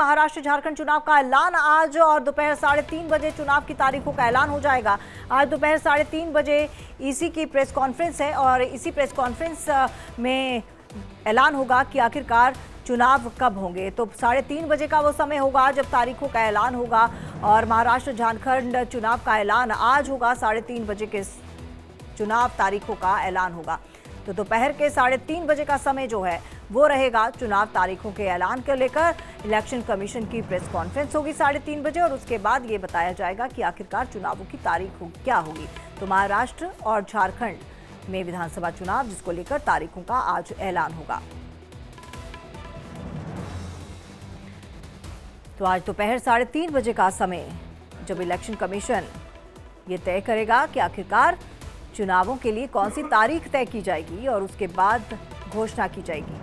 महाराष्ट्र झारखंड चुनाव का ऐलान आज और दोपहर 3:30 बजे चुनाव की तारीखों का ऐलान हो जाएगा। आज दोपहर 3:30 बजे ईसी की प्रेस कॉन्फ्रेंस है और इसी प्रेस कॉन्फ्रेंस में ऐलान होगा कि आखिरकार चुनाव कब होंगे। तो 3:30 बजे का वो समय होगा जब तारीखों का ऐलान होगा और महाराष्ट्र झारखंड चुनाव का ऐलान आज होगा। 3:30 बजे के चुनाव तारीखों का ऐलान होगा। तो दोपहर के 3:30 बजे का समय जो है वो रहेगा चुनाव तारीखों के ऐलान को लेकर। इलेक्शन कमीशन की प्रेस कॉन्फ्रेंस होगी 3:30 बजे और उसके बाद ये बताया जाएगा कि आखिरकार चुनावों की तारीख क्या होगी। तो महाराष्ट्र और झारखंड में विधानसभा चुनाव जिसको लेकर तारीखों का आज ऐलान होगा। तो आज दोपहर 3:30 बजे का समय जब इलेक्शन कमीशन ये तय करेगा कि आखिरकार चुनावों के लिए कौन सी तारीख तय की जाएगी और उसके बाद घोषणा की जाएगी।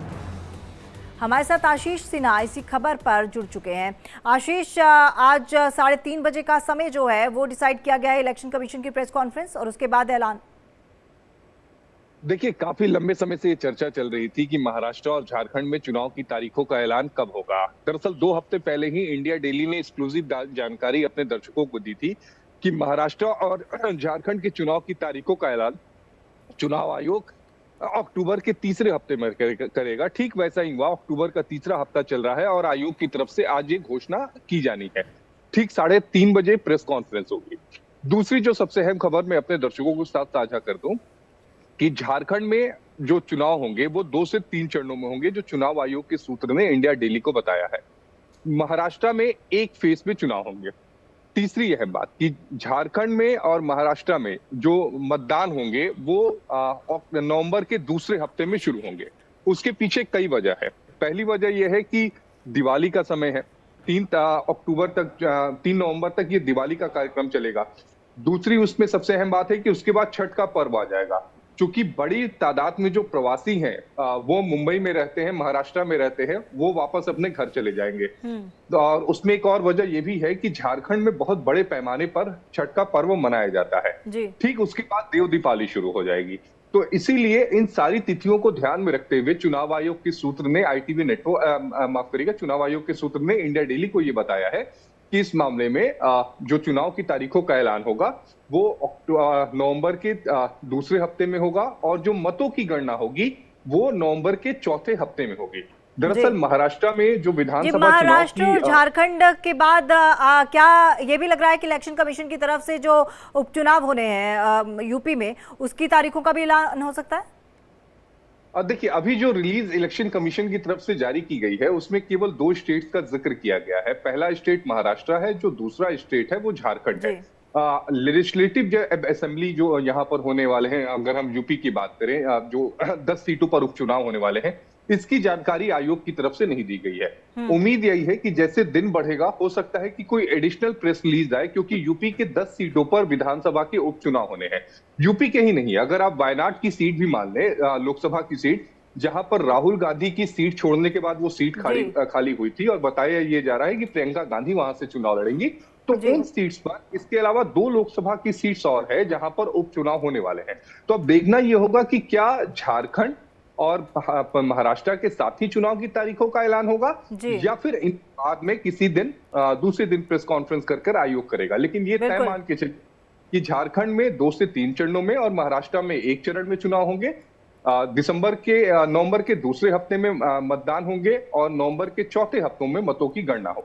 हमारे साथ आशीष सिन्हा इसी खबर पर जुड़ चुके हैं। आशीष, आज 3:30 बजे का समय जो है वो डिसाइड किया गया है इलेक्शन कमीशन की प्रेस कॉन्फ्रेंस और उसके बाद ऐलान। देखिए, काफी लंबे समय से ये चर्चा चल रही थी कि महाराष्ट्र और झारखंड में चुनाव की तारीखों का ऐलान कब होगा। दरअसल 2 हफ्ते पहले ही इंडिया डेली ने एक्सक्लूसिव जानकारी अपने दर्शकों को दी थी कि महाराष्ट्र और झारखंड के चुनाव की तारीखों का ऐलान चुनाव आयोग अक्टूबर के तीसरे हफ्ते में करेगा। ठीक वैसा ही हुआ। अक्टूबर का तीसरा हफ्ता चल रहा है और आयोग की तरफ से आज ये घोषणा की जानी है। ठीक 3:30 बजे प्रेस कॉन्फ्रेंस होगी। दूसरी जो सबसे अहम खबर मैं अपने दर्शकों के साथ साझा कर दूं कि झारखंड में जो चुनाव होंगे वो 2 से 3 चरणों में होंगे, जो चुनाव आयोग के सूत्र ने इंडिया डेली को बताया है। महाराष्ट्र में एक फेज में चुनाव होंगे। तीसरी अहम बात कि झारखंड में और महाराष्ट्र में जो मतदान होंगे वो नवंबर के दूसरे हफ्ते में शुरू होंगे। उसके पीछे कई वजह है। पहली वजह यह है कि दिवाली का समय है। 3 नवंबर तक ये दिवाली का कार्यक्रम चलेगा। दूसरी उसमें सबसे अहम बात है कि उसके बाद छठ का पर्व आ जाएगा। चूंकि बड़ी तादाद में जो प्रवासी हैं वो मुंबई में रहते हैं, महाराष्ट्र में रहते हैं, वो वापस अपने घर चले जाएंगे। और उसमें एक और वजह ये भी है कि झारखंड में बहुत बड़े पैमाने पर छठ का पर्व मनाया जाता है। ठीक उसके बाद देव दीपावली शुरू हो जाएगी। तो इसीलिए इन सारी तिथियों को ध्यान में रखते हुए चुनाव आयोग के सूत्र ने ITV नेटवर्क माफ करिएगा चुनाव आयोग के सूत्र ने इंडिया डेली को ये बताया है कि इस मामले में जो चुनाव की तारीखों का ऐलान होगा वो नवंबर के दूसरे हफ्ते में होगा और जो मतों की गणना होगी वो नवंबर के चौथे हफ्ते में होगी। दरअसल महाराष्ट्र में जो विधानसभा महाराष्ट्र और झारखंड के बाद क्या ये भी लग रहा है कि इलेक्शन कमीशन की तरफ से जो उपचुनाव होने हैं यूपी में उसकी तारीखों का भी ऐलान हो सकता है? देखिए, अभी जो रिलीज इलेक्शन कमीशन की तरफ से जारी की गई है उसमें केवल 2 स्टेट्स का जिक्र किया गया है। पहला स्टेट महाराष्ट्र है, जो दूसरा स्टेट है वो झारखंड है। लेजिस्लेटिव असेंबली जो यहाँ पर होने वाले हैं, अगर हम यूपी की बात करें, जो 10 सीटों पर उपचुनाव होने वाले हैं, इसकी जानकारी आयोग की तरफ से नहीं दी गई है। उम्मीद यही है कि जैसे दिन बढ़ेगा हो सकता है कि कोई एडिशनल प्रेस रिलीज आए, क्योंकि यूपी के 10 सीटों पर विधानसभा के उपचुनाव होने हैं। यूपी के ही नहीं, अगर आप वायनाड की सीट भी मान लें, लोकसभा की सीट, जहां पर राहुल गांधी की सीट छोड़ने के बाद वो सीट खाली हुई थी और बताया ये जा रहा है कि प्रियंका गांधी वहां से चुनाव लड़ेंगी। तो उन सीट्स पर इसके अलावा 2 लोकसभा की सीट्स और है जहां पर उपचुनाव होने वाले हैं। तो अब देखना यह होगा कि क्या झारखंड और महाराष्ट्र के साथ ही चुनाव की तारीखों का ऐलान होगा या फिर इन बाद में किसी दिन दूसरे दिन प्रेस कॉन्फ्रेंस कर आयोग करेगा। लेकिन ये तय मान के चलिए कि झारखंड में 2 से 3 चरणों में और महाराष्ट्र में 1 चरण में चुनाव होंगे। नवंबर के दूसरे हफ्ते में मतदान होंगे और नवंबर के चौथे हफ्तों में मतों की गणना होगी।